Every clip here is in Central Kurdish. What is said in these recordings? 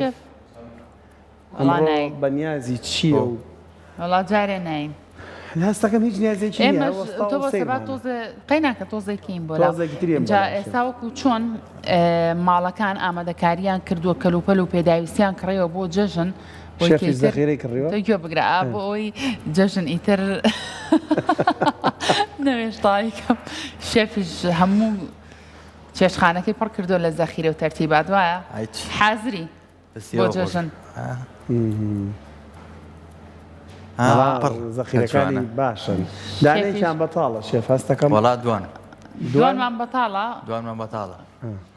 شێف ئەمڕۆ بەنیازی چییە و وڵات جارێ نین هەستەکەم هیچ نیازێکی نییە تۆ بە سەبات تۆزە قەیناکە تۆزێکین بۆ تۆزێکتریم ئێستا وەکو چۆن ماڵەکان ئامادەکاریان کردووە کەلوپەل و پێداویستیان کڕێەوە بۆ جەژن شێفی زەخیرەی کڕیوە تۆ بگرا بۆ ئەوی جەژن ئیتر نەوێشتایکەم شێفیش هەموو چێشخانەکەی پڕ کردو لە زەخیرە و تەرتیبات وایە حازری بۆ جەژن زەخیرەکانی باشن دانێکیان بەتاڵە شێف هەستەکەم وڵات دوانمان بەتاڵە دوانمان بەتاڵە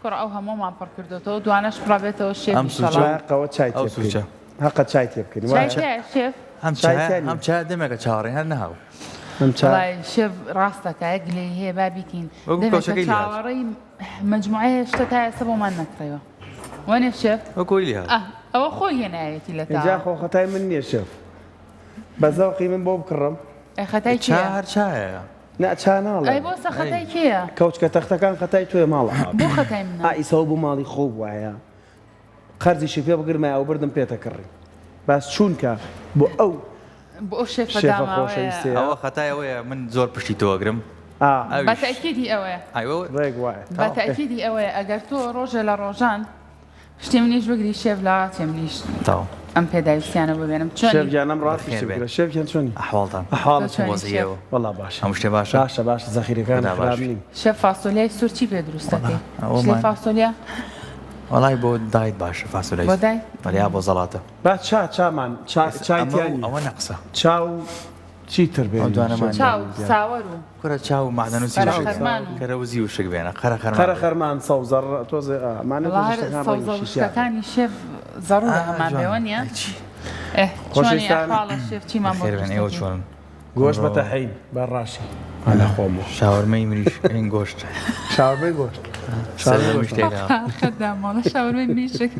کوڕ ئەو هەمومان پڕ کردوەوە دوانەش پڕابێتەوە شێفی قەوە چای تێ بکەین هەقە چای تێ بکەین شێف ئەم چای دەمێکە چاوەڕێ هەر نەهاو شێف ڕاستەکە یەک لێ هەیە بابیکین چاوەڕێی مجموعەیە شتە تا ئێستا بۆمان نەکڕێەوە وانێ شێف وەکۆی لێ ئەوە خۆی هێنایەتی لە جا خۆ خەتای من نییە شێف بەزەوقی من بۆ بکڕم خەتای هەر چایە نەچاناڵ ئەی بۆ سەخەتای کێیە کەوچکە تەختەکان خەتای توێ ماڵە بۆ خەتای منە ئیسەوە بوو ماڵی خۆ وایە قەرزیشی پێ بگرمای ئەو بردم پێتە کڕی باس چوونکە بۆ ئەو بۆ ئەو شێفە خۆشەویستێ ئەوە خەتای ئەوەیە من زۆر پشتی تۆگرم بەتەکیدی ئەوەیە ڕێک وایە بەتەکیدی ئەوەیە ئەگەر تۆ ڕۆژە لە ڕۆژان شتێ منیش بگری شێف لا تێ منیش ئەم پێداویستیانە ببێنم شێفگیانم ڕاستی شێفیان چۆنی ئەحواڵتەوەزیەوە وەڵا باشە هەموو شتێ باشە باشە زەخیرەکان خراب نین شێف فاسۆلیای سوور چی پێ دروستەکەی فاسۆلیا وڵای بۆ دایت باشە فاسۆلیای بۆ دای بەڵیا بۆ زەڵاتە با چامان چایتیانی ئەوە نەقسە چاو چیتر بێ چاو ساوەر و کورە چاو معدەن و کەرەوزی و شک بێنە قەرە خەرمان سەوزەڕ تۆزێ سەوزەڕشتەکانی شێف زەڕورە هەمان پێوە نیە چۆنی ئەحواڵە شێف چیمان بۆ ئێوە چۆن گۆشت بەتەحین بەڕاشی ئەنا خۆم شاوەرمەی مریش این گۆشت شاوەرمەی گۆشت داماڵە شاوەرمەی مریشک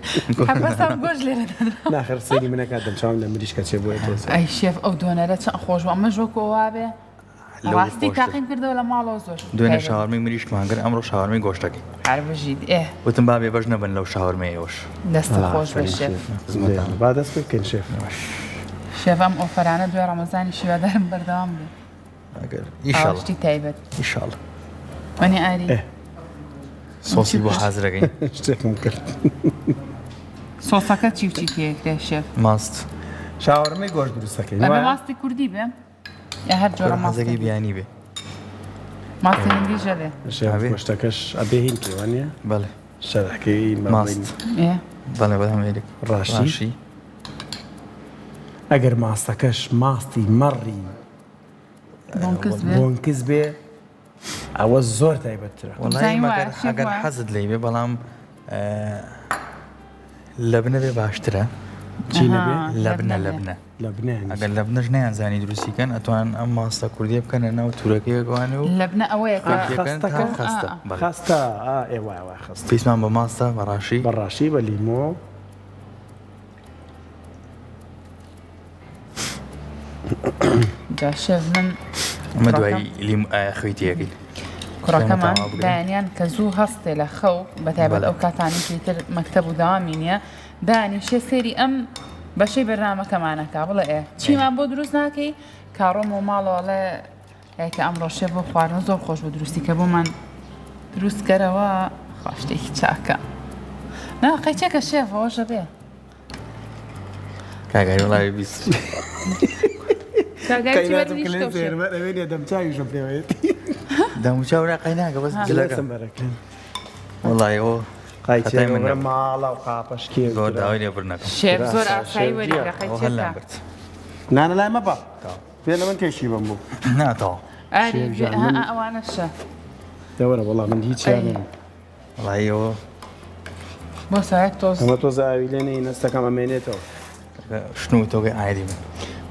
هەپەسام گۆشت لێرە ناخر سەیری منەکات دەمچاوم لە مریشکە چێ بۆیە تۆزە ئەی شێف ئەو دوۆنەرە چەند خۆش بوو ئەمە ژۆکۆ وابێ ڕاستی تاقیم کردەوە لە ماڵەوە زۆر دوێنێ شاوەرمەی مریشکمان کرد ئەمڕۆ شاوەرمەی گۆشتەکەی هەربژیت وتم با بێبەش نەبن لەو شاوەرمەیەوەش دەستە خۆش بە شێف با دەست بکەین شێف شێف ئەم ئۆفەرانە دوێ ڕەمەزانی شیوەدارم بەردەوام بێ ئاشتی تایبەت ئیشاڵڵا وەنی ئاری سۆسی بۆ حازرەکەین شتێکم کرد سۆسەکە چی و چی پێکرێ شێف ماست شاوەرمەی گۆشت دروستەکەین ئەمە ماستی کوردی بێ یا هەر جۆرە مازەکەی بیانی بێ ماستی هندیژە بێ شێف گۆشتەکەش ئەبێ هین پێوانە بەڵێ شەرحکەی ماست بەڵێ بەدەمێک ڕاشی ئەگەر ماستەکەش ماستی مەڕی بۆنکس بێ ئەوە زۆر تایبەتترە ئەگەر حەزت لێ بێ بەڵام لەبنە بێ باشترە لەبنە ئەگەر لەبنەش نەیانزانی دروستیکەن ئەتوان ئەم ماستە کوردی بکەنە ناو تورەکەیەکوانێ و لەبنە ئەوەیە خستە ئێوە خست پێیسمان بە ماستە بەڕاشی بە لیمۆ جا شێف من ئەمە دوای خویتیەکەی کوڕەکەمان بەیانیان کە زوو هەستێ لە خەو بەتایبەت ئەو کاتانی تر مەکتەب و داوامی نییە دانیشێ سێری ئەم بەشەی بەرنامەکەمانەکە بڵێ چیمان بۆ دروست ناکەی کاڕۆم و ماڵەوەڵێ یاکە ئەمڕۆ شێ بۆ خواردن زۆر خۆش بۆ دروستی کە بۆمان دروستکەرەوە خۆشتێکی چاکە قەیچەکە شێفەوەژە بێ کاگای وڵای بیست دەمچاویشم پێوێت دەموچاو قەیناکە بەس جلەکەم بەرەکەن وڵای ئەوە قایچێ ماڵە و قاپەشکی زۆر داوای لێ بڕنەکەم شێف زۆر ئاسایی وەریگە قەیچەکە نانە لای مەبە پێ لە من کێشی بم بوو ناتەوە ئەوانەشە دەوەرە وەڵام من هیچیان وڵای ئەوە بۆ سایەک تۆز ئەمە تۆز ئاوی لێنەی نەستەکەم ئەمێنێتەوە شنو تۆگەی ئایدی من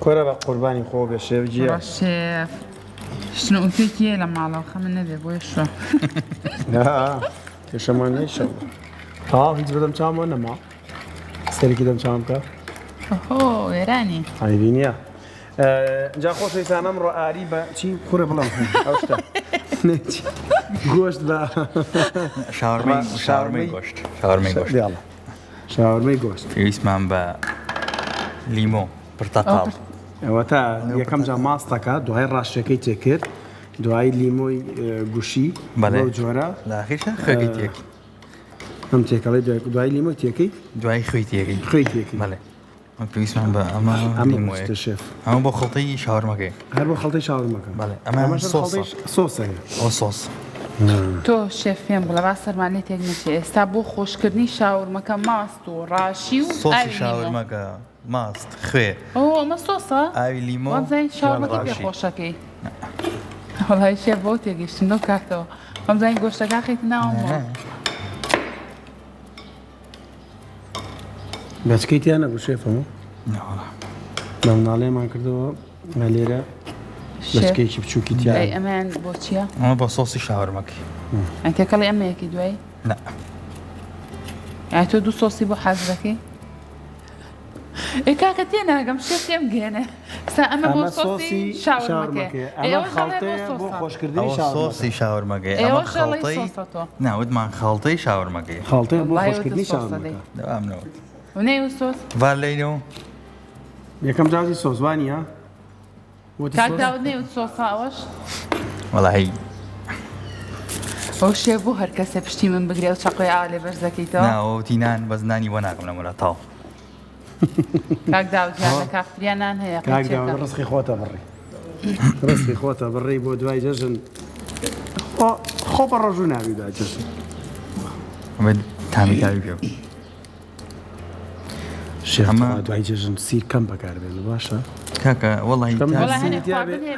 کۆرە بە قوربانی خۆ بێ شێفجیە شێف شنوتێکیە لە ماڵەوە من نەبێ بۆی شۆ کێشەمان نێشە هیچ بەدەم چاوە نەما سەرێکی دەم چاوم بکە وێرانی ئایدی نییە جا خۆشەویستانم ڕۆ ئاری بە چی کوڕە بڵم ئەو شتە گۆشت بە شاوەرمەی گۆشت شاورمەی گۆشت پێویستمان بە لیمۆ پرتەقاڵ ئەوە تا یەکەم جا ماستەکە دوای ڕاشەکەی تێکرد دوای لیمۆی گوشی بەڵێ جۆرە لاخیشە خەگەی تێکی ئەم تێکەڵی دوای لیمۆی تێکەی دوای خوێی تێکی خوێی تێکی بەڵێ ئەم پێویستمان بە ئەمە لیمۆیە شێف ئەمە بۆ خەڵتەی شاورمەکەی هەر بۆ خەڵتەی شاورمەکە بەڵێ ئەمە سۆسە ئەو سۆس تۆ شێف پێم بڵە با سەرمانی تێک نەچێ ئێستا بۆ خۆشکردنی شاورمەکە ماست و ڕاشی و سۆسی شاورمەکە ماست خوێ ئەمە سۆسە ئاوی لیمۆ وەزای شاورمەکەی پێ خۆشەکەی وەڵای شێف بۆ تێگەیشتن نەو کاتەوە ئەمزای گۆشتەکە خەیت ناوەوە بەچکەیتیان نەبوو شێفەمە ناڵێمان کردەوە لێرە بەچکەیەکی بچووکی تیا ئەمەیان بۆ چییە؟ ئەمە بۆ سۆسی شاورمەکەی ئەتێکەڵی ئەمەیەکی دوای؟ نە تۆ دوو سۆسی بۆ حەز دەکەی؟ کاکە تێ ناگەم شێف تێم گێنێ سا ئەمە بۆ سۆسی شاورمەکەی ئەمە خەڵتەیە بۆ خۆشکردنی سۆسی شاورمەکەی ئەمە خەڵتەی ناوتمان خەڵتەی شاورمەکەی خەڵتەیە بۆ خۆشکردنی شاورمەکە دەوامنەوە ونەی و سۆس ڤار لەینەوە یەکەم جاتی سۆزوانیە کاک داود نەیوت سۆسا ئەوەش وەڵاهی ئەو شێ بۆ هەر کەسێ پشتی من بگرێ و چەقۆی ئاوا لێ بەرزەکەیتەوە ناوەتینان بەزنانی وە ناکەم لە مەرەتاو کاک داودیان لە کافتریانان هەیە کاک داود ڕسقی خۆتە بڕی ڕسقی خۆتە بڕی بۆ دوای جەژن خۆ بە ڕۆژوو ناوی دا جەژن تامی کاوی پێ شێفمە دوای جەژن سیر کەم بەکاربێن باشە کاکە وەڵی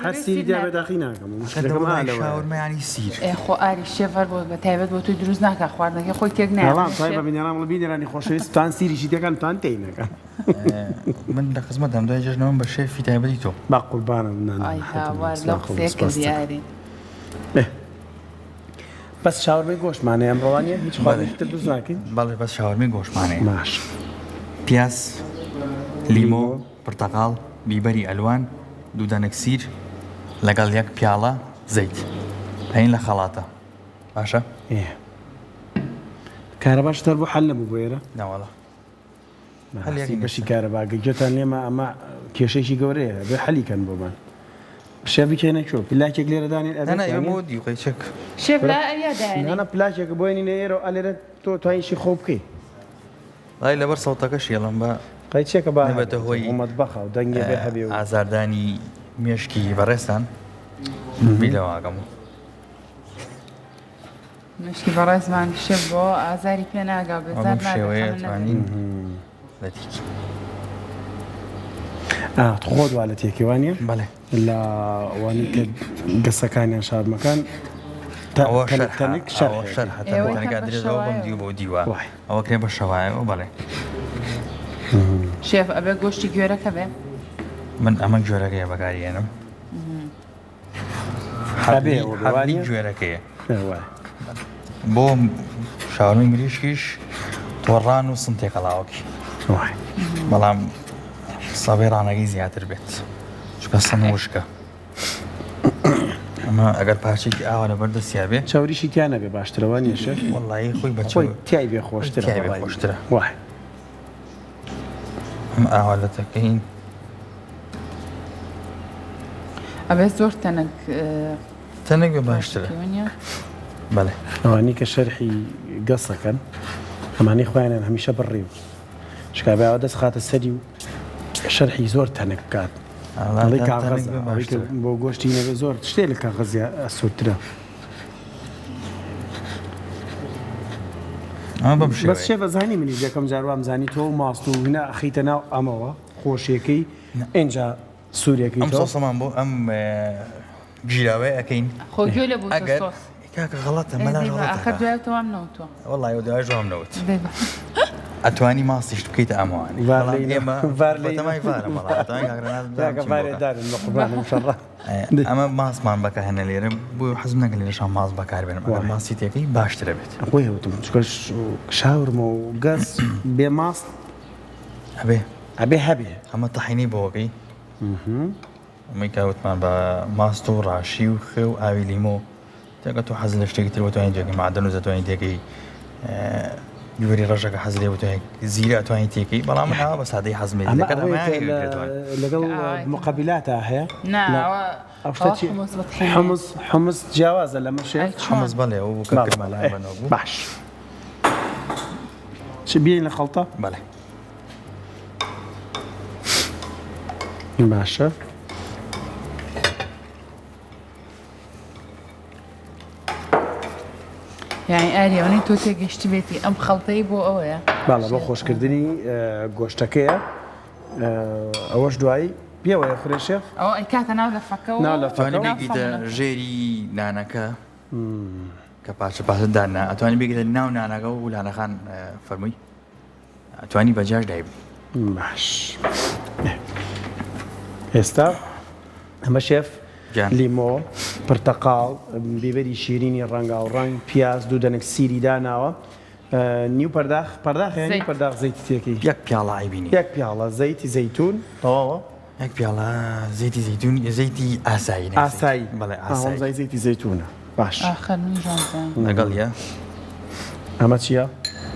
هەر سیری دیابێ داخی ناکەم شاورمەیانی سیر خۆ ئاری شێفەر بۆ بە تایبەت بۆ توی دروست ناکە خواردنەکە خۆی تێک نایڵام بە بینێرام لە بینێرانی خۆشەویستان سیریشی دەکەن تێینەکە من لە خزمەتم دوای جژنەوەم بە شێفی تایبەتی تۆ با قوربانم لەو قسەیەکە دیاری بەس شاورمەی گۆشتمانەیە ئەمڕۆوانیە هیچ خواردێکی تر دروست ناکەین بەڵێ بەس شاورمەی گۆشتمانەیە باش پیاز لیمۆ پرتەقاڵ بیبەری ئەلوان دوو دانەک سیر لەگەڵ یەک پیاڵە زەیت هەین لە خەڵاتە باشە؟ کارە باشتر بۆ حەل نەبوو بۆ ئێرە؟ ناوەڵە بەشی کارەباگە گوێتان لێمە ئەمە کێشەیەکی گەورەیە بێ حەلیکەن بۆمان شێفی کێنەچۆ پلاکێک لێرە دانێن دیقیچێک شێف لا ئەیادایە نانە پلاکێکە بۆێنینە ئێرە ئەلێرە تۆ توانیشی خۆ بکەی لای لەبەر سەوتەکەش یێڵم بە قەیچێکە بێتە هۆی مەتبەخە و دەنگێ بێ هەبێ و ئازاردانی مێشکی بەڕێستان بیلەواگەم مشکی بەڕێزمان شێف بۆ ئازاری پێ ناگا بێزار شێوەیە توانین بەتیکی خۆ دوا لە تێکیوانە بەڵێ لە وانی کە گەسەکانیان شارمەکان تەنێک شەرحەتەنگادرێتەوە بەم دیو بۆ دیوە ئەوە کرێ بە شەوایەوە بەڵێ شێف ئەبێ گۆشتی گوێرەکە بێ من ئەمە گوێرەکەیە بەکارێنم حەبی گوێرەکەیە بۆ شاورمی مریشکیش تۆڕان و سنتێکەڵاوەکی بەڵام سەبەی ڕانەکەی زیاتر بێت چکە سەن وشکە ئەمە ئەگەر پارچێکی ئاوا لە بەردەستیا بێ چاوریشی تیانە بێ باشترەوە نیە شێف وەڵایی خۆی بەچۆی تیای بێ خۆشترە وای ئەم ئاوالەتەکەین ئەبێ زۆر تەنێک بێ باشترە بەڵێ ئەوانی کە شەرحی گەسەکەن ئەمانی خۆیانیان هەمیشە بڕێ و شکابەوە دەست خاتە سەری و شەرحی زۆر تەنێک بکات بۆ گۆشتی نەبێ زۆر شتێ لە کاغەزیە ئەسوودترە بەس شێ بەزانی منی یەکەم جاروام زانی تۆ ماست و هینە ئەخیتە ناو ئەمەوە خۆشیەکەی ئینجا سوورێکی ئەم سۆسەمان بۆ ئەم گیراوەیە ئەەکەین خۆگوێ لە بوو کاکە غەڵەتە مەلا دوایەوەم نەوتوە وەڵی دوای ژوام نەوت ئەتوانی ماستیش بکەیتە ئەمەوانی ئەمە ماسمان بەکەهێنە لێرە بۆ حەزم نەگەن لێشان ماس بەکاربێنم ماسی تێکەی باشترە بێت خۆی وتم شاورمە و گەس بێ ماست ئەبێ هەبێ ئەمە تەحینی بۆەکەی ئەمەی کاوتمان بە ماست و ڕاشی و خێ و ئاوی لیمۆ تێکە تۆ حەز لە شتێکی تر بۆ توانین دێکی معدەن و زەتوانین تێکەی بیبەری ڕەشەکە حەز لێ بوو زیرە ئەتوانی تێکی بەڵام من ئەوە بە سادەی حەزمێ لەگەڵ مقابلاتە هەیە حمص حمص جیاوازە لە مەشێ حەمز بەڵێ ئەو کردمەلای بنەوە باش چ بێین لە خەڵتە بەڵێ باشە یعنی ئاریێوەی تۆ تێگەشتی بێتی ئەم خەڵتەی بۆ ئەوەیە باڵە بۆ خۆشکردنی گۆشتەکەیە ئەوەش دوایی پێوەیە فرێشێف ئەو ئەی کاتە ناو لە فەکەەوە ناو لە ئەتوانی بێگیتە ژێری نانەکە کە پاچە پاسە دانا ئەتوانی بێگیتە ناو نانەکە و لانەخان فەرمووی ئەتوانی بەجاش دایبی باش ئێستا ئەمە شێف لیمۆ پرتەقاڵ بیبەری شیرینی ڕەنگا و ڕنگ پیاز دوو دەنێک سیری داناوە نیو پەرداخ پەرداخ زەیتی تێکی یەک پیاڵە ئایبینی یەک پیاڵە زەیتی زەیتون تەواوە یەک پیاڵە زەیتی زەیتون زەیتی ئاسایی ئاسایی بەڵێ ئاسایی زەیتی زەیتونە باش آخر من جوانزە لەگەڵ یە ئەمە چییە؟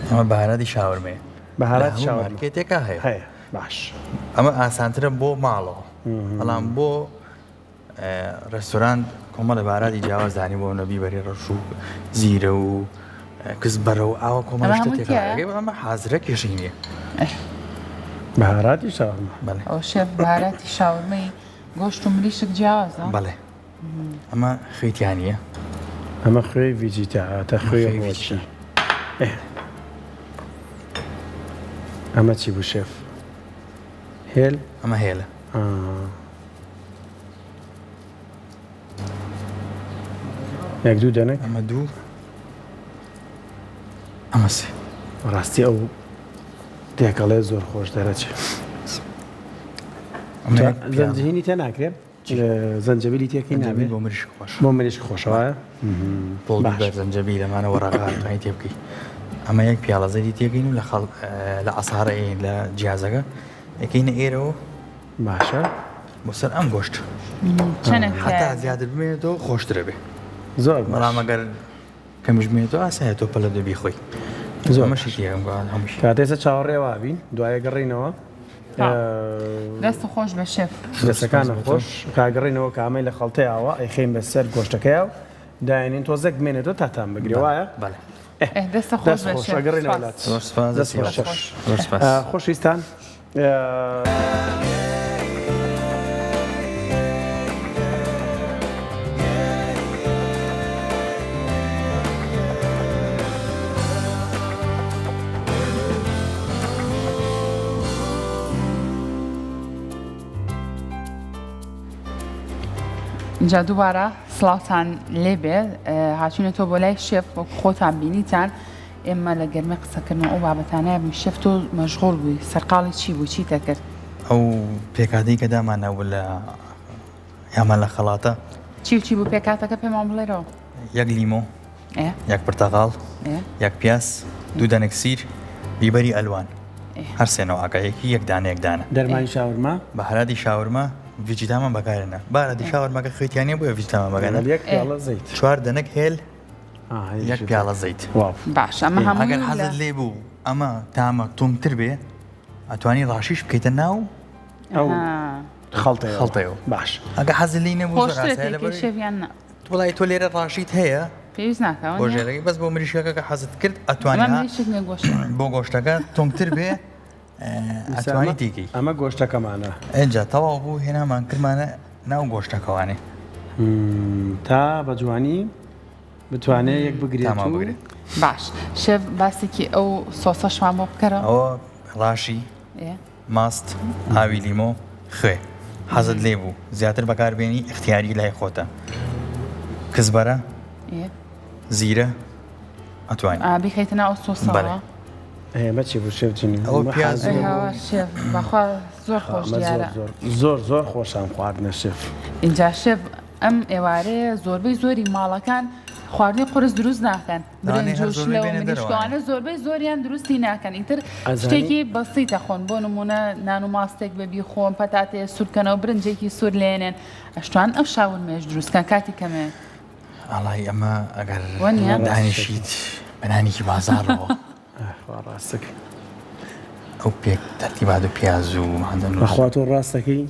ئەمە بەهارەتی شاورمێ بەهارەتی شاورمە مارکێتێکە هەیە باش ئەمە ئاسانترە بۆ ماڵەوە بەڵام بۆ ڕێستۆران کۆمەڵە بارادی جیاوازدانی بۆ نەبی بەری ڕەش و زیرە و کزبەرە و ئاوە کۆمەڵ شتێکەکەی ئەمە حازرە کێشەی نییە بەهاراتی شاورما ئەو شێف بەهاراتی شاورمەی گۆشت و مریشک جیاوازە بەڵێ ئەمە خوێتیانە ئەمە خوێ ڤیجیتاتە خوێ ڕۆچی ئەمە چی بوو شێف هێل ئەمە هێلە یەک دوو دەنێک ئەمە دوو ئەمە سێ ڕاستی ئەو تێکەڵێ زۆر خۆش دەرەچێت زەنجبیلی تێ ناکرێت زەنجبیلی تێکی نابێت بۆ مریشک خۆش بۆ مریشک خۆشەوە بۆ زەنجبیل لەمانە وەڕاقی تێ بکەیت ئەمە یەک پیاڵە زەیتی تێگەین و لە ئەسارەیە لە جیازەکە یەکەینە ئێرەوە باشە بۆ سەر ئەم گۆشت حتا زیاتر بمێنێتەوە خۆشترە بێ زۆر بەڵام ئەگەر کەمیش بمێنێتەوە ئاسایە تۆ پەلە دەبی خۆی زۆر مەشی تێگەم هەمووش کاتێسە چاوەڕێوە بین دوایە گەڕینەوە دەست خۆش بە شێف دەستەکانە خۆش کاگەڕینەوە کامەی لە خەڵتەیەوە ئەیخین بەسەر گۆشتەکەیەوە داێنین تۆزێک بمێنێتەوە تاتان بگرێ وایە دەستە خۆش بە شێف خۆشویستان اینجا دووبارە سڵاوتان لێبێ هاتوونێتەوە بۆ لای شێف خۆتان بینیتان ئێمە لە گەرمە قسەکردن ئەو بابەتانە بووی شێف تۆ مەشغوڵ بووی سەرقاڵی چی بوو چی دەکرد ئەو پێکاتەی کە دامانەوە لە یامان لە خەڵاتە چی بوو پێکاتەکە پێمان بڵێرەوە یەک لیمۆ یەک پرتەقاڵ یەک پیاس دوو دەنێک سیر بیبەری ئەلوان هەر سێنەوە ئاکایەکی یەک دانە دەرمانی شاورما بەهاراتی شاورما ڤیجیتامان بەکارێنە بارەتی شاورماکە خوێتیانە بۆیە ڤیجیتامان بەکارێنە یەک پیاڵە زەیت چوار دەنێک هێل یەک پیاڵە زەیت باش ئەمە هەموو ئەگەر حەزت لێ بوو ئەمە تامە تومتر بێ ئەتوانی ڕاشیش بکەیتە ناو ئەو خەڵتەیەوە باش ئەگە حەزت لێ نەبوو وڵای تۆ لێرە ڕاشیت هەیە پێویست ناکەوە بۆ ژێرەکەی بەس بۆ مریشکەکە کە حەزت کرد ئەتوانی بۆ گۆشتەکە تومتر بێ ئەتوانی تێکی ئەمە گۆشتەکەمانە ئەجا تەواو بوو هێنامان کردمانە ناو گۆشتەکەوانێ تا بە جوانی بتوانێت یەک بگرێت باش شێف باسێکی ئەو سۆسەشمان بۆ بکەرەوە ئەوە ڕاشی ماست ئاوی لیمۆ خوێ حەزت لێ بوو زیاتر بەکاربێنی اختیاری لای خۆتە کزبەرە زیرە ئەتوانی بیخەیتە ناو سۆسەوە ئێمە چی بوو شێف جنی ئەوە پیاز شێف بەخوا زۆر خۆش دیارە زۆر خۆشم خواردنە شێف اینجا شێف ئەم ئێوارەیە زۆربەی زۆری ماڵەکان خواردنی قورس دروست ناکەن برنجوش لەو مریشکانە زۆربەی زۆریان دروستی ناکەن ئیتر شتێکی بەسیتە خۆن بۆ نمونە نان و ماستێک بەبی خۆن پەتاتێ سوورکەنەوە برنجێکی سوور لێنێن ئەشتوان ئەو شاورمێش دروستکەن کاتی کەمێ ئەڵی ئەمە ئەگەر دانیشیت بەنانێکی بازارەوە ڕاستەکە ئەو پێک تەرتیبات و پیاز و معدەن و بەخوا تۆ ڕاستەکەی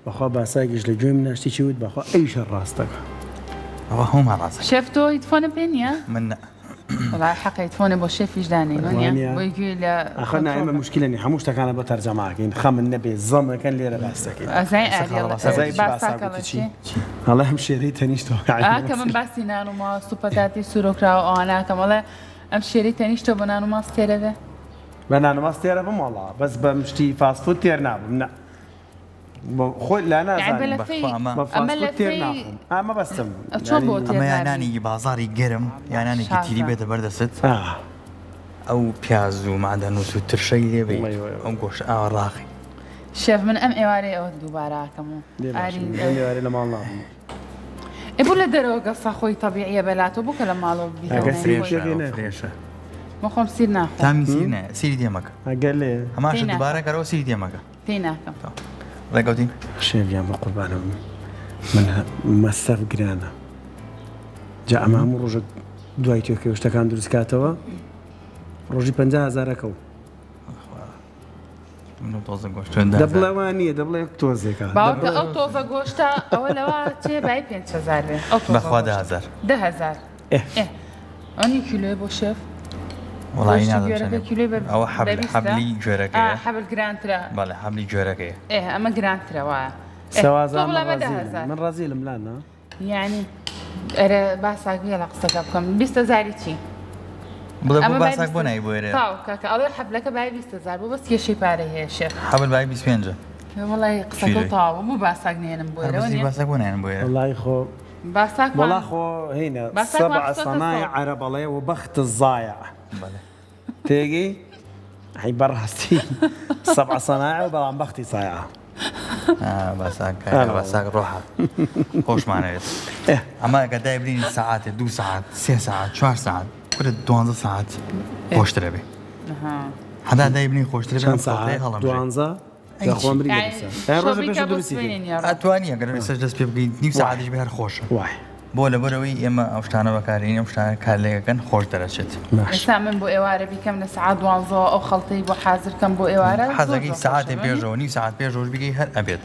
بەخوا باساگیش لە گوێم ناشتی چی وت بەخوا ئەویشە ڕاستەکە ئەوە هەمومان ڕاستە شێف تۆ هیتفۆنە پێ نییە؟ من وڵای حەقە هیتفۆنە بۆ شێفیش دانێ وانە بۆی گوێ لە ئەخە نایمە مشکلە هەموو شتەکانە بە تەرجەماکەین خەمن نەبێ زەمەکەن لێرە ڕاستەکەی ئەزای ئازای باساکەڵەچی هەڵە هەم شێرەی تەنیشتەوە کە من باسی نان و ماست و پەتاتی سوورۆکراوە ئەواناکەم وڵێ ئەم شێرەی تەنیشتە بۆ نان و ماست تێرەبێ بە نان و ماست تێرە بمەڵا بەس بە مشتی فاستفود تێر نابم نە خۆی لا نازانم بە فاستفود تێر ناخۆم ئەمە بەستم ئەمە یانانی بازاری گەرم یانانێکی تیری بێتە بەردەست ئەو پیاز و معدەن و ترشەی لێبێ ئەم گۆشت ئاوا ڕاقی شێف من ئەم ئێوارەی ئەوە دووبارەکەم و ئێوارەی لە ماڵ نابم بوو لە دەرەوە گەسە خۆی تەبیعیە بەلاتەوە بوو کە لە ماڵەوە فرێشە مەخۆم سیر ناخۆم تامی سیر نە سیری دێمەکە ئەگەر لێ هەماشە دووبارەکەرەوە سیری دێمەکە پێی ناکەم ڕێگەوتین شێویان بە قوربانم من مەسەف گرانە جا ئەمە هەموو ڕۆژە دوای تۆکەوە شتەکان دروستکاتەوە ڕۆژی 50,000ەکە و دەبڵەوان نییە دەبڵێ تۆزێکە باوکە ئەو تۆزە گۆشتە ئەوە لەوە چێ بای 5,000 بێ بەخوا 10,000 10,000 ئەنی کیلۆی بۆ شێف وڵی ئەوە حەبلی گوێرەکەی حەبل گرانترە بەڵێ حەبلی گوێرەکەی ئەمە گرانترە وایە سەوازان من ڕازیلم لانە یعنی ئەرە باساگویە لە قسەکە بکەم 20,000 چی؟ بڵێ بۆ باساک بۆ نای بۆ ئێرە کاکە ئەڵێ حەبلەکە بای 20,000 بۆ بەس کێشەی پارەی هەیە شێف حەبل بای 25 وڵی قسەکە تاوە بوو باساک نێنم بۆ ئێرە باساک بۆ نێنم بۆ ئێرە وڵی خۆ باساك والله خو هنا 7 صنايع عربلية وبخت الضايع تيجي هي برهستي 7 صنايع وبلان بختي صايعة باساك روحها خوش معنا اما قد يبني ساعات 2 ساعات 3 ساعات 4 ساعات كل 12 ساعات خوش تربي هذا دا يبني خوش تربي كم ساعات 12 يا خو امريكا روز بيش درسي اتواني اگر سجل بيبقي 2 ساعات يجي بهر خوش واحد بۆ لەبەرەوەی ئێمە ئەو شتانە بەکارین ئەم شتانە کار لێەکەن خۆش دەرەچێت ئێستا من بۆ ئێوارە بیکەم لە سعات 12 ئەو خەڵتەی بۆ حازرکەم بۆ ئێوارە حەزەکەی ساعتێ پێشەوە نی ساعت پێشەوەش بگەی هەر ئەبێت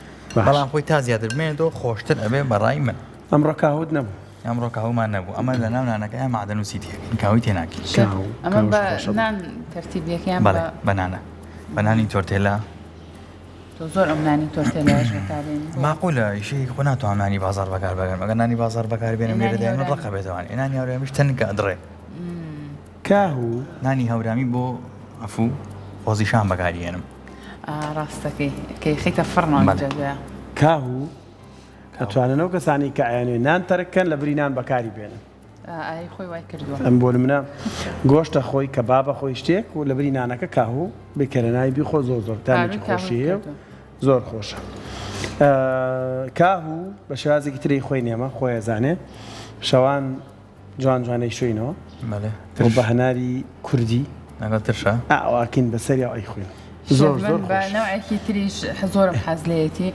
بەڵام خۆی تا زیاتر بمێنێتەوە خۆشتر ئەبێ بەڕای من ئەمڕۆ کاهوت نەبوو ئەمڕۆ کاهومان نەبوو ئەمە لە ناو نانەکە معدەن و سیتیەکەین کاوی تێناکەین ئەمە بە نان تەرتیبیەکەیان بەنانە بەنانی تۆرتێلا زۆر ئەم نانی تۆرتێلاش بەکارێنی ماقولە ئیشەی خۆ ناتوانم نانی بازار بەکار بگەم ئەگەر نانی بازار بەکار بێنم لێرە دایمە ڕقە بێتەوانی نانی هەورامیش تەنگە ئەدڕێ کاهو نانی هەورامی بۆ ئەفوو خۆزیشان بەکارێنم ڕاستەکەی کەی خەیتە فڕنەوە جەزەیە کاهو ئەتواننەوە کەسانی کە ئایانوێ نان تەرکەن لە بری نان بەکاری بێنن ئای خۆی وای کردووە ئەم بۆ منە گۆشتە خۆی کە بابە خۆی شتێک و لە بری نانەکە کاهو بکەرەنای بی خۆ زۆر زۆر تانێکی خۆشیە زۆر خۆشە کاهو بە شێوازێکی تری خۆی نێمە خۆی ئەزانێ شەوان جوان جوانەی شوێنەوە بە هەناری کوردی ئەگەڵ ترشە ئاواکین بەسەری ئەوی خوێن زۆر زۆر نەوەیەکی تریش زۆرم حەز لێتی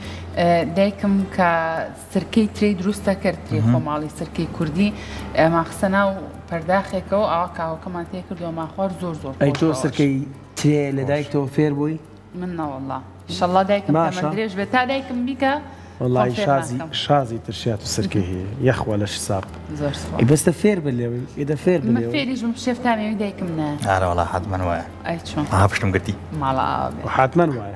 دایکم کە سرکەی تری دروستە کرد تری خۆماڵی سرکەی کوردی ماخسە ناو پەرداخێکەوە ئەوە کاهوەکەمان تێ کردووە ماخوار زۆر زۆر ئەی تۆ سرکەی ترێ لە دایکتەوە فێر بووی من نەوەڵڵا ئینشەڵڵا دایکم تەمەن درێژ بێت تا دایکم بیکە والله شازی ترشيات السركي هي يخوى لش صار زور سوا بس تفير باللي اذا فير باللي ما فيريش شفت تاني يديك منها لا والله حتما واعي اي شلون ما بشتم قلتي مالا حتما واعي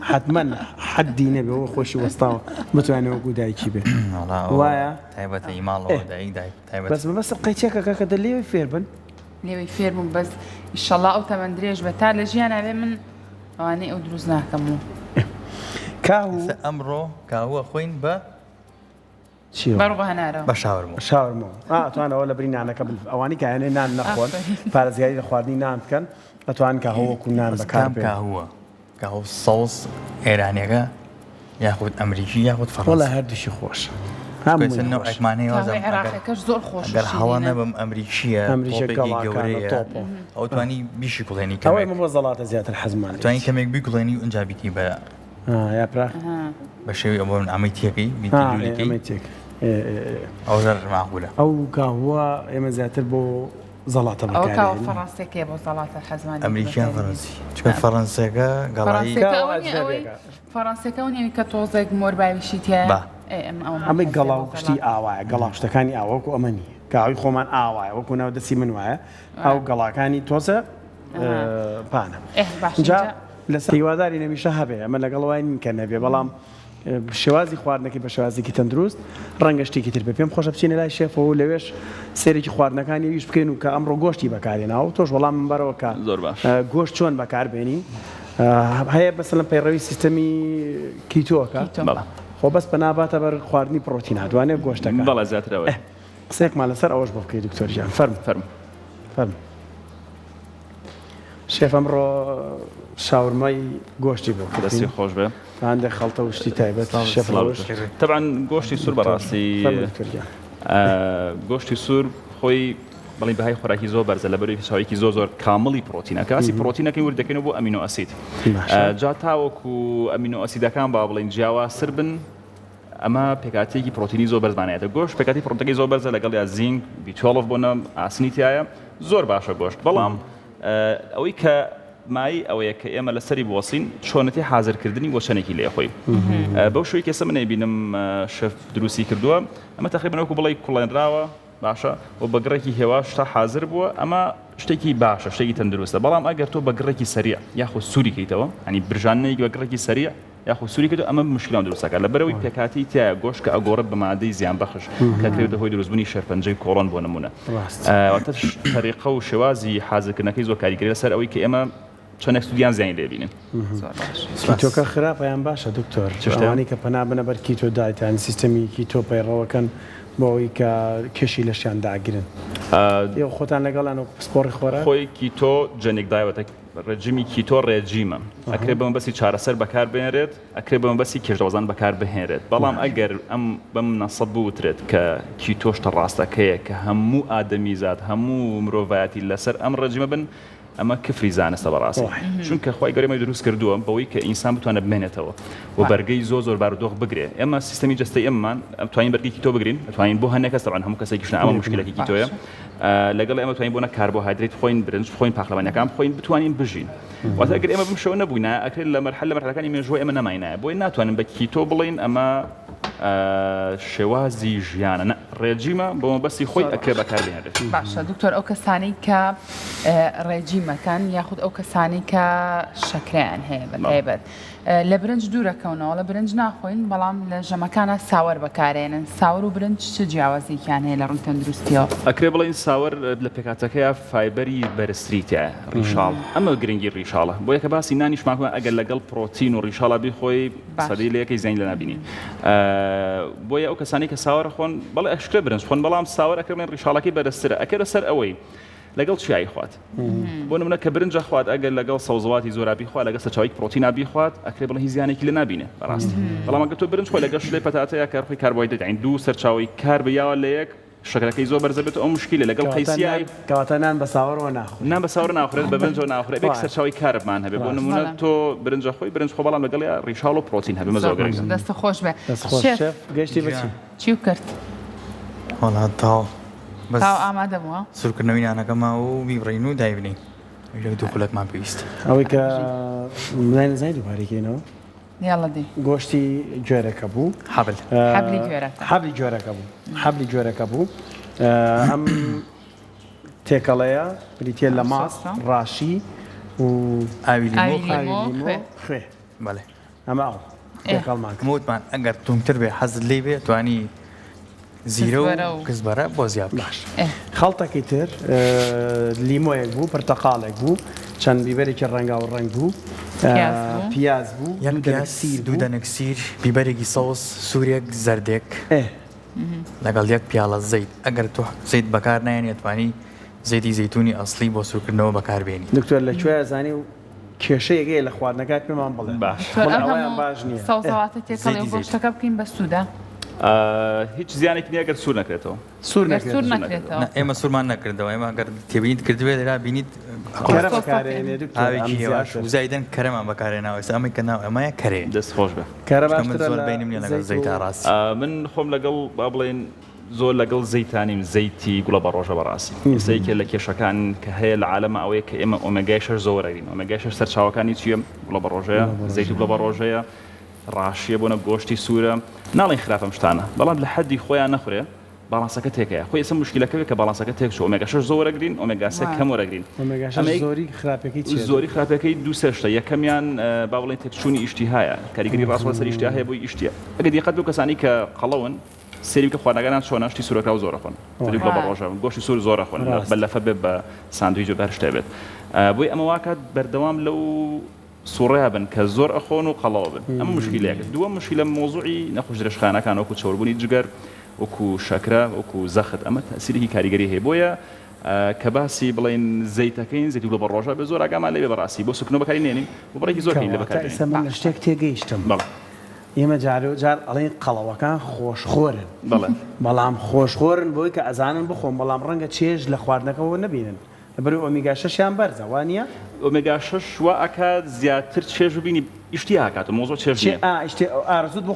حتما حد ينبي هو خوشي وسطاوه متواني وجود هاي شيء والله واعي تايبه ايمال داي تايبه بس بقيت هيك كذا اللي يفير بن اللي يفير بن بس ان شاء الله او تمن دريج بتال جينا من واني ادرسنا كمو كاهو امره كاهو خوين ب شيء برضه هنارا شاورما توانه ولا برينا انا قبل اواني كان نان نخون فارزياي خوارني نان كان اتوان كاهو كنان بكار كاهو صوص ايرانيغا ياخذ امريكي ياخذ فرنسي والله هذا شيء خوش بس انه عثماني وزن عراقي زور خوش قال حوانا بامريكيه امريكيه او تواني بيشي كلاني كمان او مبزلات زياده الحزمان تواني كمك بيكلاني انجابيتي با يا برا بشوي ابو عميتيكي بيتيليكي عميتيك او غير معقوله او قهوه يا مزاتر بو زەڵاتە ئەو کاوە بەکارێنین فەڕەنسیەکەیە بۆ زەڵاتە حەزمانی ئەمریکیان فەڕەنسی چکە فەڕەنسیەکە گەڵایی فەڕەنسیەکە نیوی کە تۆزێک مۆرباویشی تایە ئەمە گەڵاو شتی ئاوایە گەڵاو شتەکانی ئاوەکو ئەمە نیە کاوی خۆمان ئاوایە وەکو ناو دەسی من وایە ئەو گەڵاکانی تۆزە پانە جا لەسەر هیواداری نەمیشە هەبێ ئەمە لەگەڵەوەی نین کە نەبێ بەڵام شێوازی خواردنەکەی بە شێوازێکی تەندروست ڕەنگە شتێکی تر بێ پێم خۆشە بچینە لای شێفەوە لەوێش سێرێکی خواردنەکانی ویش بکەین و کە ئەمڕۆ گۆشتی بەکارێناوە تۆش وەڵام من بەرەوە کە گۆشت چۆن بەکاربێنی هەیە بەسەلەن پەیڕەوی سیستەمی کیتۆکە خۆ بەس بە ناباتە بەر خواردنی پرۆتین هاتوانێت گۆشتەکە بەڵێ زیاترەوە قسێکمان لەسەر ئەوەش بۆ بکەی دکتۆر جیان فەرم شێف ئەمڕۆ شاورمای گۆشتی بۆ دەستی خۆش بێ هەندێک خەڵتە وشتی تایبەت شێفڵاوش طبعا گۆشتی سوور بەڕاستی گۆشتی سوور خۆی بەڵی بەهای خۆراکی زۆر بەرزە لە بەروی فشاوێکی زۆر کامڵی پرۆتینە کاسی پرۆتینەکەی وردەکەینەوە بۆ ئەمینۆ ئەسید جا تاوەکو ئەمینۆ ئەسیدەکان با بڵین جیاوازتر بن ئەمە پێکاتێکی پرۆتینی زۆر بەرزمانێتە گۆشت پێکاتی پرۆتینەکەی زۆر بەرزە لەگەڵ یا زینک B12 بۆنە ئاسنیتیایە زۆر باشە گۆشت بەڵام ئەوەی کە مای ئەوەیە کە ئێمە لەسەری بوەسین چۆنەتی حازرکردنی بۆ چەنێکی لێخۆی بەو شوەی کەسە من نەبینم شەف دروستی کردووە ئەمە تقریباً وەکو بڵێ کوڵێنراوە باشە و بەگڕێکی هێوا شتا حازر بووە ئەمە شتێکی باشە شتێکی تەندروستە بەڵام ئەگەر تۆ بەگڕێکی سەریع یاخۆ سووری کەیتەوە ئەنی برژانەیەکی بەگڕێکی سەریع یاخۆ سووری کردو ئەمە مشکلان دروستەکە لەبەرەوەی پێکاتی تایە گۆشت کە ئەگۆڕێت بە مادەی زیان بەخش کە کرێتە هۆی دروستبوونی شەرپەنجەی کۆڵۆن بۆ نمونە واتە طریقە و شێوازی حازرکردنەکەی زۆر کاریگەری لەسەر ئەوەی کە ئێمە چۆنێک ستودیان زیانی لێبینن کیتۆکە خراپەیان باشە دکتۆر شتوانی کە پەنا بنە بەر کیتۆ دایتان سیستەمی کیتۆ پەیڕەوەکەن بۆ ئەوەی کە کێشی لەشیان داگرن ئێوە خۆتان لەگەڵان و سپۆڕی خۆرا خۆی کیتۆ جەنێک دایوەتە ڕێژیمی کیتۆ ڕێژیمە ئەکرێ بەم بەسی چارەسەر بەکار بهێنرێت ئەکرێ بەم بەسی کێشدەوەزان بەکار بهێنرێت بەڵام ئەگەر ئەم بەم نەسەب بوترێت کە کیتۆشتە ڕاستەکەیە کە هەموو ئادەمیزاد هەموو مرۆڤایەتی لەسەر ئەم ڕێژیمە بن ئەمە کفری زانستە بەڕاستی چونکە خۆی گەورەی دروست کردووە بەوەی کە ئینسان بتوانێت بمێنێتەوە و بەرگەی زۆر بارودۆخ بگرێ ئێمە سیستەمی جستەی ئەممان ئەتوانین بەرگی کیتۆ بگرین ئەتوانین بۆ هەندێک کەس هەموو کەسێکیشن ئەمە مشکلێکی کیتۆیە لەگەڵ ئێمە توانین بۆنە کاربۆهایدرێت خۆین برنج خۆین پاخلەوانیەکان خۆین بتوانین بژین واتە ئەگەر ئێمە بمشەوە نەبووینە ئەکرێت لە مەرحلەکانی مێژووی ئێمە نەماینایە بۆی ناتوانین بە کیتۆ بڵین ئەمە شێوازی ژیانە ڕێجیمە بۆمە بەسی خۆی ئەکرێ بەکاربهێنرێت باشە دکتۆر ئەو کەسانی کە ڕێجیمەکان یاخود ئەو کەسانی کە شەکرەیان هەیە بەتایبەت لە برنج دوورەکەونەوە لە برنج ناخۆین بەڵام لە ژەمەکانە ساوەر بەکارێنن ساوەر و برنج چ جیاوازێکیان هەیە لە ڕووی تەندروستیەوە ئەکرێ بڵین ساوەر لە پێکاتەکەیە فایبەری بەرزتریتە ڕیشاڵ ئەمە گرنگی ڕیشاڵە بۆ یەکە باسی نانیشماکوە ئەگەر لەگەڵ پرۆتین و ڕیشاڵە بیخۆی سەدەی لە یەکەی زەنگ لە نبینی بۆیە ئەو کەسانی کە ساوەڕ خۆن بەڵێ ئەشکرێ برنج خۆن بەڵام ساوەر ئەکرێن ڕیشاڵەکەی بەرزترە ئەکرێ سەر ئەوەی لەگەڵ چیایی خوات بۆ نمونە کە برنجە خوات ئەگەر لەگەڵ سەوزەواتی زۆرابی خوات لەگەڵ سەرچاوی پرۆتینە بیخوات ئەکرێ بڵێ هیچ زیانێکی لە نبینێ بەڕاستی بەڵام ئەگەر تۆ برنج خۆی لەگەڵ شلەی پەتاتەیە کارخۆی کاربۆهایدرێت یعنی دوو سەرچاوی کار بەیاوە لە یەک شەکرەکەی زۆر بەرزە بێت ئەو مشکلە لەگەڵ قەیسیای کەواتە نان بە ساوەڕەوە ناخۆ نان بە ساوەڕ ناخورێت بە برنجەوە ناخورێت بێک سەرچاوی کارمان هەبێ بۆ نمونە تۆ برنجە خۆی برنج خۆ بەڵام لەگەڵ ڕیشاڵ و پرۆتین هەبێ زۆر گرنگە دەستە خۆش بێ گەشتی بچی چی کرد وڵات تاو تاو ئامادە بووە سوورکردنەوەی نانەکەما و بیبڕین و دایبنی دوو خولەکمان پێویست ئەوەی کە نزای دووبارێکێنەوە یاڵە دی گۆشتی گوێرەکە بوو حەبلی گوێرەکە بوو ئەم تێکەڵەیە بریتێ لە ماس ڕاشی و ئاوی خوێ بەڵێ ئەمە ئەو تێکەڵمان وتمان ئەگەر تومتر بێ حەزت لێ بێ توانی زیرە و کەسبەرە بۆ زیاد باش خەڵتەکەی تر لیمۆیەک بوو پرتەقاڵێک بوو چەند بیبەرێکی ڕەنگا و ڕەنگ بوو پیاز بوو دوو دەنەک سیر بیبەرێکی سەوس سوورێک زەردێک لەگەڵ یەک پیاڵە زەیت ئەگەر تۆ زەیت بەکار نایەنێتوانی زەیتی زەیتونی ئەسڵی بۆ سوورکردنەوە بەکاربێنی دکتۆر لەکوێ زانی و کێشەیەگەی لە خواردنەکەات پێمان بڵێن باش نییە سەوزەواتە تێکەڵی گۆشتەکە بکەین بە سوودا هیچ زیانێکی نیە ئەگەر سوور نەکرێتەوە سوور نەکرێتەوە ئێمە سوورمان نەکردەوە ئێمە ئەگەر تێبینیت کردوێت لێرا بینیت ئاوێکی هێواش و زایدەن کەرەمان بەکارێناوە ئێستا ئەمەی کە ناو ئەمەیە کەرێ دەست خۆش بێ من زۆر بینیم لێ لەگەڵ زەیتا ڕاست من خۆم لەگەڵ با بڵێن زۆر لەگەڵ زەیتانیم زەیتی گوڵە بە ڕۆژە بەڕاستی ئێستاکە لە کێشەکان کە هەیە لە عالەمە ئەوەیە کە ئێمە ئۆمێگای 6 زۆرەگرین ئۆمێگای 6 سەرچاوەکانی چییە گوڵە بە ڕۆژەیە زەیتی گوڵە بە ڕۆژەیە ڕاشیە بۆنە گۆشتی سوورە ناڵێن خراپەم شتانە بەڵام لە حەدی خۆیان نەخورێ باڵانسەکە تێکەیە خۆی ئێستا مشکلەکەوێت کە باڵانسەکە تێک چوە ئۆمێگا 6 زۆرەگرین ئۆمێگا 3 کەم وەرەگرین زۆری خراپەکەی دوو سێشتە یەکەمیان با بڵێن تێکچوونی ئیشتیهایە کاریگەری ڕاستە سەر ئیشتیا هەیە بۆی ئیشتیە ئەگەر دیقەت بۆ کەسانی کە قەڵەون سێری کە خواردنەکانیان چۆن شتی سوورەکە زۆرە خۆن بە ڕۆژە گۆشتی سوور زۆرە خۆن بەلەفە بێت بە ساندویچ و بەر شتێ بێت بۆی ئەمە واکات بەردەوام لەو سوڕیا بن کە زۆر ئەخۆن و قەڵەوە بن ئەمە مشکلەیەکە دووەم مشکلە مۆزوعی نەخۆش درێژخانەکان وەکو چاوەڕبوونی جگەر وەکو شەکرە وەکو زەخت ئەمە تەسیرێکی کاریگەری هەیە بۆیە کە باسی بڵێن زەیتەکەین زەیتی گوڵە بە ڕۆژە بە زۆر ئاگامان لێ بەڕاستی بۆ سوکنەوە بەکاری نێنین بۆ بڕێکی زۆر لێ بەکارێنین من لە شتێک تێگەیشتم ئێمە جار ئەڵێن قەڵەوەکان خۆشخۆرن بەڵام خۆشخۆرن بۆی کە ئەزانن بخۆن بەڵام ڕەنگە چێژ لە خواردنەکەەوە نەبینن لەبەر ئۆمیگا 6یان بەرزە وانە ئۆمێگا 6 وا ئەکات زیاتر چێژ و بینی ئیشتی ئاکات و مۆزۆ چێژ ئارزوت بۆ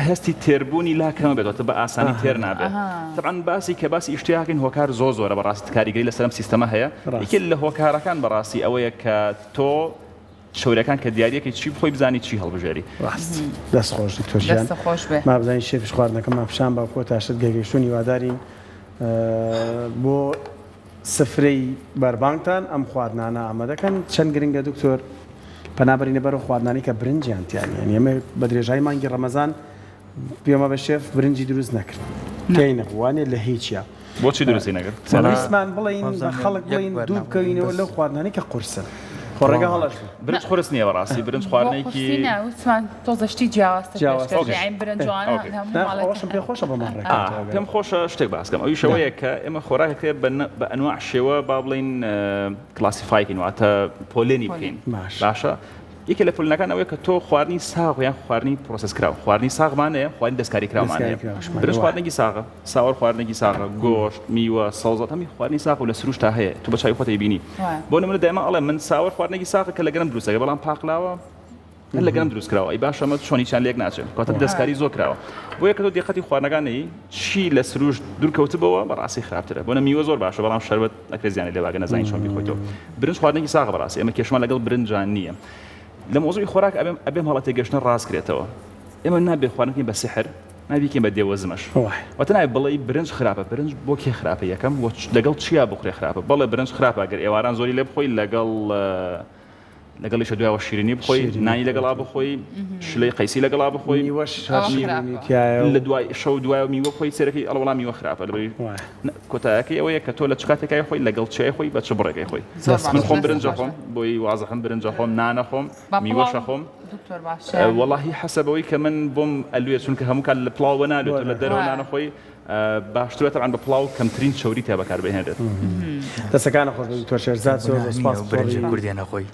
هەستی تێربوونی لاکەمە بێتەوە بە ئاسانی تێر نابێت طبعاً باسی کە باسی ئیشتیاکەین هۆکار زۆرە بەڕاستی کاریگەری لەسەرم سیستەمە هەیە یەکێ لە هۆکارەکان بەڕاستی ئەوەیە کە تۆ شەورەکان کە دیارەکەی چی بخۆی بزانی چی هەڵبژێری دەست خۆش دکتۆر ما بزانین شێفش خواردنەکە ماپشان باوکۆ تاشت گەیگەشتوونی وادارین بۆ سفرەی بەربانگتان ئەم خواردنانە ئامادەکەن چەند گرنگە دکتۆر پەنابەرینە بەرەو خواردنانی کە برنجیان تیانیان ئێمە بە درێژای مانگی ڕەمەزان پێمە بە شێف برنجی دروست نەکرد کەی نەخوانێت لە هیچیە بۆچی دروستی نەکرد سەویستمان بڵین بە خەڵک بڵین دوو بکەوینەوە لەو خواردنانی کە قورسن خۆڕێگە هەڵەش برنج خورس نییە بەڕاستی برنج خواردنێکی تۆزەشتی جیاوازتەین برنجوانەشم پێ خۆشە بەمەڕێک پێم خۆشە شتێک باسکەم ئەوی شەوەیە کە ئێمە خۆراکەکرێت بە ئەنواع شێوە با بڵین کلاسیفایکین واتە پۆلێنی بکەین باشە یەکێ لە پۆلەکان ئەوەیە کە تۆ خواردنی ساغ یان خواردنی پرۆسس کراوە خواردنی ساغمانەیە خواردنی دەستکاری کراومانەیە برنج خواردنێکی ساغە ساوەڕ خواردنێکی ساغە گۆشت میوە سەوزەت هەمی خواردنی ساغ و لە سروش تا هەیە تو بە چاوی خۆت دەیبینی بۆ نمونە دایما ئەڵێ من ساوەڕ خواردنێکی ساغە کە لە گەرم دروستەکە بەڵام پاقلاوە هەر لە گەرم دروست کراوە ئەی باشە ئەمە چۆنیچیان لێک ناچێت کاتە دەستکاری زۆر کراوە بۆیە کە تۆ دیقەتی خواردنەکانی چی لە سروش دوورکەوتبەوە بەڕاستی خراپترە بۆنە میوە زۆر باشە بەڵام شەربەت ئەکرێ زیانی لێواگە نەزانی چۆن بیخۆیتەوە برنج خواردنێکی ساغە بەڕاستی ئێمە کێشمان لەگەڵ برنجان نییە لە مۆزوعی خۆراک ئەبێم هەڵە تێگەشتن ڕاستکرێتەوە ئێمە نابێ خواردنەکەی بە سحر نابیکەین بە دێوەزمەش واتە نابێ بڵێ برنج خراپە برنج بۆ کێ خراپە یەکەم لەگەڵ چیا بخورێ خراپە بەڵێ برنج خراپە ئەگەر ئێواران زۆری لێ بخۆی لەگەڵیشە دوایەوە شیرینی بخۆی نانی لەگەڵا بخۆی شلەی قەیسی لەگەڵا بخۆی لە دوای شەو دوایە میوە بخۆی سێرەکەی ئەڵەوەڵام میوە خراپە لەبەری کۆتایەکەی ئەوەیە کە تۆ لە چ کاتێکای خۆی لەگەڵ چای خۆی بە چ بڕێکەکەی خۆی من خۆم برنجە خۆم بۆی وازەحم برنجە خۆم نانە خۆم میوەشە خۆم وەڵاهی حەسەبەوەی کە من بۆم ئەلوێ چونکە هەموو کات لە پڵاوە نادوێت لە دەرەوە نانەخۆی باشترێت ئەوان بە پڵاو کەمترین شەوری تێ بەکاربهێنرێت دەستەکانە خۆش دکتۆر شێرزاد زۆر سپاس برنجە کوردیانە خۆی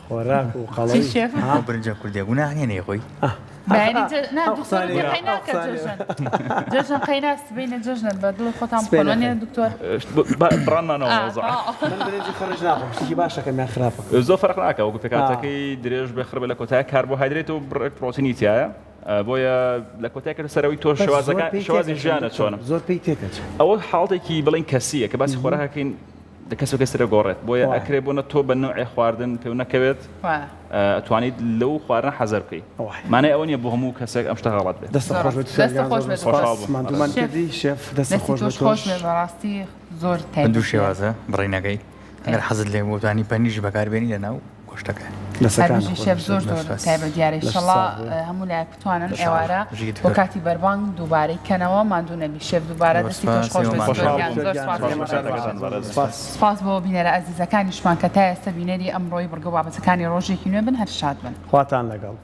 خۆراک و قەڵەوی برنجە کوردیە گوناهێنێ خۆی جژن قەیناس بینە جژنن بە دڵ خۆتان بخۆنێ دکتۆر بڕانمانەوە خەرج ناخۆم شتێکی باشەکەمیان خراپە زۆر فەرق ناکە وەکو پێکاتەکەی درێژ بێخڕ بە لە کۆتای کاربۆهایدرێت و پرۆتینی تایە بۆیە لە کۆتایکە سەرەوەی تۆ شێوازی ژیانە چۆنم زۆر پێی تێکەچ ئەوە حاڵتێکی بڵین کەسیە کە باسی خۆراکەکەین کەسێک کەسرە گۆڕێت بۆیە ئەکرێ بۆنە تۆ بە نوعی خواردن پێو نەکەوێت توانیت لەو خواردن حەزەر بکەیت مانای ئەوە نیە بۆ هەموو کەسێک ئەم شتە غەڵەت بێت دەستە خۆش بەڕاستی زۆر دوو شێوازە بڕینەکەی ئەگەر حەزت لێ بۆتانی پەنیژ بەکاربێنی لەناو گۆشتەکە شێف زۆر تایبەت دیارە ئینشەڵا هەموو لایەک بتوانن ئێوارە بۆ کاتی بەربانگ دووبارەی کەنەوە ماندوو نەبی شێف دووبارە دەستی پێش خۆش سپاس بۆ بینەرە ئەزیزەکانیشمان کە تا ئێستا بینەری ئەمڕۆی بڕگە بابەتەکانی ڕۆژێکی نوێ بن هەر شاد بن خواتان لەگەڵ